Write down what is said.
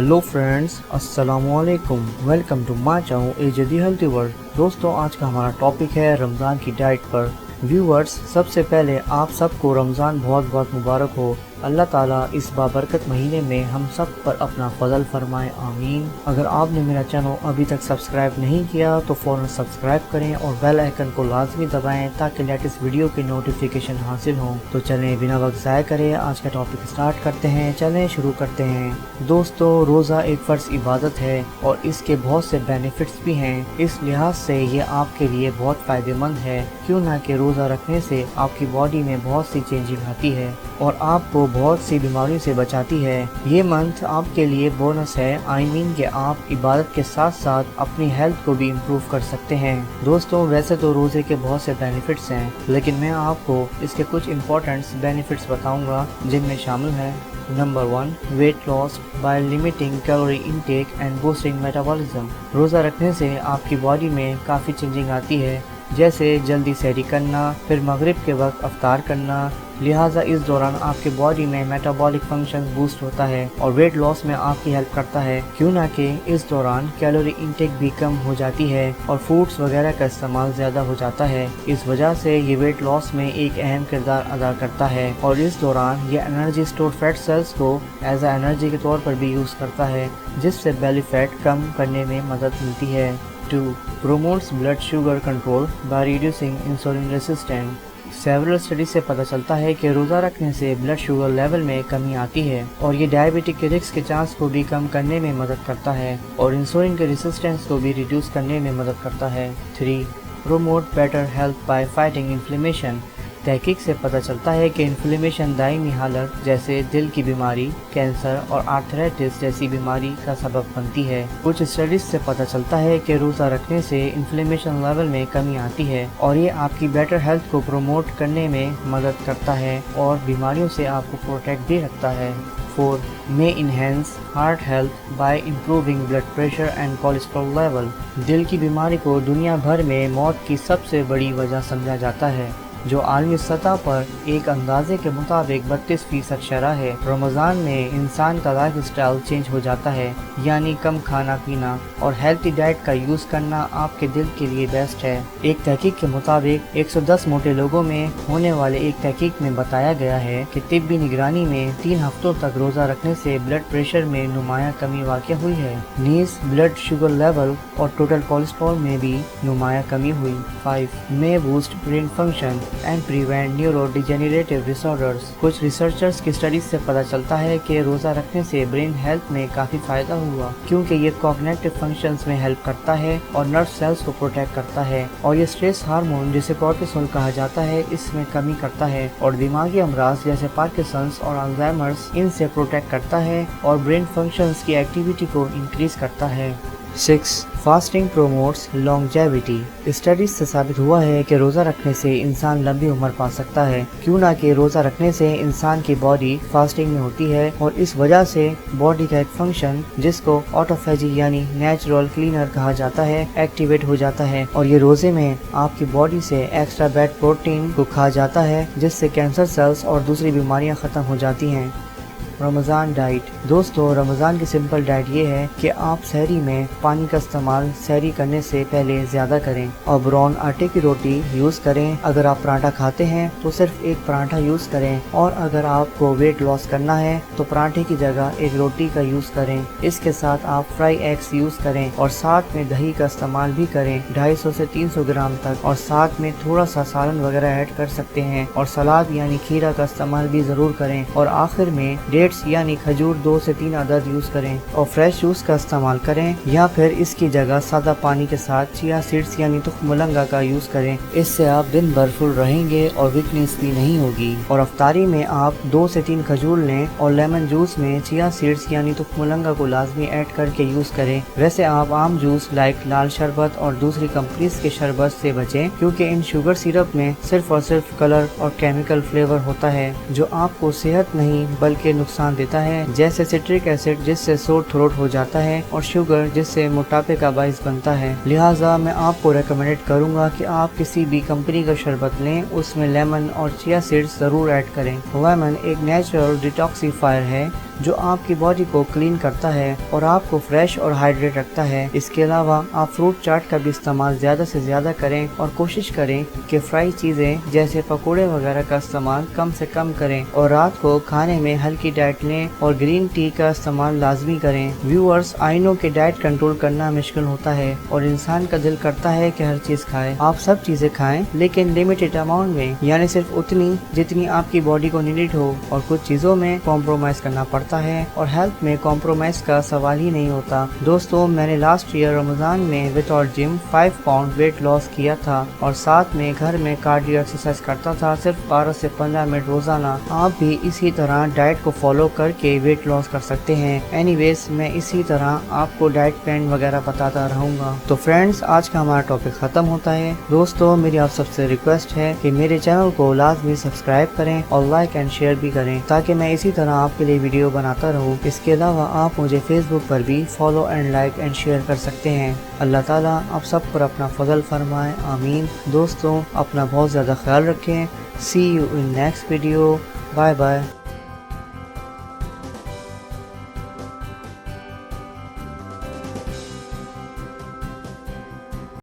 Hello friends, अस्सलाम वालेकुम। Welcome to my channel AJD healthy world. दोस्तों, आज का हमारा टॉपिक है रमज़ान की डाइट पर। व्यूअर्स, सबसे पहले आप सबको रमज़ान बहुत बहुत मुबारक हो। अल्लाह ताला इस बाबरकत महीने में हम सब पर अपना फजल फरमाए, आमीन। अगर आपने मेरा चैनल अभी तक सब्सक्राइब नहीं किया तो फ़ौरन सब्सक्राइब करें और बेल आइकन को लाजमी दबाएं ताकि लेटेस्ट वीडियो की नोटिफिकेशन हासिल हो। तो चलें, बिना वक्त ज़ाय करे आज का टॉपिक स्टार्ट करते हैं। चलें शुरू करते हैं। दोस्तों, रोज़ा एक फ़र्ज इबादत है और इसके बहुत से बेनिफिट्स भी हैं। इस लिहाज से ये आपके लिए बहुत फ़ायदेमंद है, क्यों ना कि रोज़ा रखने से आपकी बॉडी में बहुत सी चेंजिंग आती है और आपको बहुत सी बीमारियों से बचाती है। ये मंथ आपके लिए बोनस है, आई मीन कि आप इबादत के साथ साथ अपनी हेल्थ को भी इम्प्रूव कर सकते हैं। दोस्तों, वैसे तो रोज़े के बहुत से बेनिफिट्स हैं, लेकिन मैं आपको इसके कुछ इम्पोर्टेंट बेनिफिट्स बताऊंगा, जिनमें शामिल है number 1, weight loss by limiting calorie intake and boosting metabolism. रोज़ा रखने से आपकी बॉडी में काफ़ी चेंजिंग आती है, जैसे जल्दी सहरी करना, फिर मगरिब के वक्त अफ्तार करना। लिहाजा इस दौरान आपके बॉडी में मेटाबॉलिक फंक्शन बूस्ट होता है और वेट लॉस में आपकी हेल्प करता है, क्यों ना कि इस दौरान कैलोरी इंटेक भी कम हो जाती है और फूड्स वगैरह का इस्तेमाल ज़्यादा हो जाता है। इस वजह से ये वेट लॉस में एक अहम किरदार अदा करता है और इस दौरान ये एनर्जी स्टोर फैट सेल्स को एज आ एनर्जी के तौर पर भी यूज़ करता है, जिससे बेली फैट कम करने में मदद मिलती है। 2. Promotes blood sugar control by reducing insulin resistance. Several study से पता चलता है कि रोज़ा रखने से ब्लड शुगर लेवल में कमी आती है और ये डायबिटिक के रिस्क के चांस को भी कम करने में मदद करता है और इंसुलिन के रेसिस्टेंस को भी रिड्यूस करने में मदद करता है। 3. Promote better health by fighting inflammation. तहकीक से पता चलता है कि इन्फ्लेमेशन दायमी हालत जैसे दिल की बीमारी, कैंसर और आर्थराइटिस जैसी बीमारी का सबब बनती है। कुछ स्टडीज से पता चलता है कि रोज़ा रखने से इन्फ्लेमेशन लेवल में कमी आती है और ये आपकी बेटर हेल्थ को प्रमोट करने में मदद करता है और बीमारियों से आपको प्रोटेक्ट भी रखता है। 4. May enhance heart health by improving blood pressure and cholesterol level. दिल की बीमारी को दुनिया भर में मौत की सबसे बड़ी वजह समझा जाता है, जो आलमी सतह पर एक अंदाजे के मुताबिक 32% शरह है। रमज़ान में इंसान का लाइफ स्टाइल चेंज हो जाता है, यानी कम खाना पीना और हेल्थी डाइट का यूज़ करना आपके दिल के लिए बेस्ट है। एक तहकीक के मुताबिक 110 मोटे लोगों में होने वाले एक तहकीक में बताया गया है कि तिब्बी निगरानी में 3 हफ्तों तक रोज़ा रखने से ब्लड प्रेशर में नुमाया कमी वाक़या हुई है। नीज ब्लड शुगर लेवल और टोटल कोलेस्ट्रॉल में भी नुमाया कमी हुई। 5. May boost brain function and prevent neurodegenerative disorders. कुछ रिसर्चर्स की स्टडीज से पता चलता है कि रोज़ा रखने से ब्रेन हेल्थ में काफ़ी फ़ायदा हुआ, क्योंकि ये कॉग्निटिव फंक्शंस में हेल्प करता है और नर्व सेल्स को प्रोटेक्ट करता है और ये स्ट्रेस हार्मोन जिसे कॉर्टिसोल कहा जाता है इसमें कमी करता है और दिमागी अमराज जैसे पार्किंसंस और अल्जाइमर्स इनसे प्रोटेक्ट करता है और ब्रेन फंक्शंस की एक्टिविटी को इंक्रीज करता है। 6. Fasting promotes longevity. स्टडीज से साबित हुआ है कि रोज़ा रखने से इंसान लंबी उम्र पा सकता है, क्यों ना कि रोज़ा रखने से इंसान की बॉडी फास्टिंग में होती है और इस वजह से बॉडी का एक फंक्शन जिसको ऑटोफेजी यानी नेचुरल क्लीनर कहा जाता है एक्टिवेट हो जाता है और ये रोज़े में आपकी बॉडी से एक्स्ट्रा बैड प्रोटीन को खा जाता है, जिससे कैंसर सेल्स और दूसरी बीमारियां ख़त्म हो जाती हैं। रमज़ान डाइट। दोस्तों, रमज़ान की सिंपल डाइट ये है कि आप सहरी में पानी का इस्तेमाल सहरी करने से पहले ज़्यादा करें और ब्राउन आटे की रोटी यूज़ करें। अगर आप पराठा खाते हैं तो सिर्फ एक पराठा यूज़ करें और अगर आपको वेट लॉस करना है तो पराठे की जगह एक रोटी का यूज़ करें। इसके साथ आप फ्राई एग्स यूज़ करें और साथ में दही का इस्तेमाल भी करें 250 से 300 ग्राम तक, और साथ में थोड़ा सा सालन वगैरह ऐड कर सकते हैं और सलाद यानी खीरा का इस्तेमाल भी ज़रूर करें और आखिर में डेट्स यानी खजूर 2 से 3 अदद यूज करें और फ्रेश जूस का इस्तेमाल करें या फिर इसकी जगह सादा पानी के साथ चिया सीड्स यानी तुख्म मुलंगा का यूज करें। इससे आप दिन भर फुल रहेंगे और वीकनेस भी नहीं होगी। और अफ्तारी में आप 2 से 3 खजूर लें और लेमन जूस में चिया सीड्स यानी तुख्म मुलंगा को लाजमी ऐड करके यूज करें। वैसे आप आम जूस लाइक लाल शरबत और दूसरी कंपनीज के शरबत से बचें, क्योंकि इन शुगर सिरप में सिर्फ और सिर्फ कलर और केमिकल फ्लेवर होता है जो आपको सेहत नहीं बल्कि नुकसान नुकसान देता है, जैसे सिट्रिक एसिड जिससे सोर थ्रोट हो जाता है और शुगर जिससे मोटापे का बाइस बनता है। लिहाजा मैं आपको रेकमेंडेड करूंगा कि आप किसी भी कंपनी का शरबत लें, उसमें लेमन और चिया सीड्स जरूर ऐड करें। लेमन एक नेचुरल डिटॉक्सिफायर है जो आपकी बॉडी को क्लीन करता है और आपको फ्रेश और हाइड्रेट रखता है। इसके अलावा आप फ्रूट चाट का भी इस्तेमाल ज्यादा से ज्यादा करें और कोशिश करें कि फ्राई चीजें जैसे पकोड़े वगैरह का इस्तेमाल कम से कम करें और रात को खाने में हल्की डाइट लें और ग्रीन टी का इस्तेमाल लाजमी करें। व्यूअर्स, आई नो कि डाइट कंट्रोल करना मुश्किल होता है और इंसान का दिल करता है कि हर चीज खाए। आप सब चीजें खाएं लेकिन लिमिटेड अमाउंट में, यानी सिर्फ उतनी जितनी आपकी बॉडी को नीडेड हो, और कुछ चीजों में कॉम्प्रोमाइज करना पड़ता है और हेल्थ में कॉम्प्रोमाइज का सवाल ही नहीं होता। दोस्तों, मैंने लास्ट ईयर रमजान में without gym 5 pound weight loss किया था और साथ में घर में कार्डियो एक्सरसाइज करता था सिर्फ 12 से 15 मिनट रोजाना। आप भी इसी तरह डाइट को फॉलो करके वेट लॉस कर सकते हैं। एनीवेज, मैं इसी तरह आपको डाइट प्लान वगैरह बताता रहूंगा। तो फ्रेंड्स, आज का हमारा टॉपिक खत्म होता है। दोस्तों, मेरी आप सबसे रिक्वेस्ट है कि मेरे चैनल को लाजमी सब्सक्राइब करें और लाइक एंड शेयर भी करें ताकि मैं इसी तरह आपके लिए वीडियो बनाता रहूं। इसके अलावा आप मुझे फेसबुक पर भी follow and like and share कर सकते हैं। अल्लाह ताला आप सब पर अपना फजल फरमाए, आमीन। दोस्तों, अपना बहुत ज़्यादा ख्याल रखें। See you in next video. Bye bye.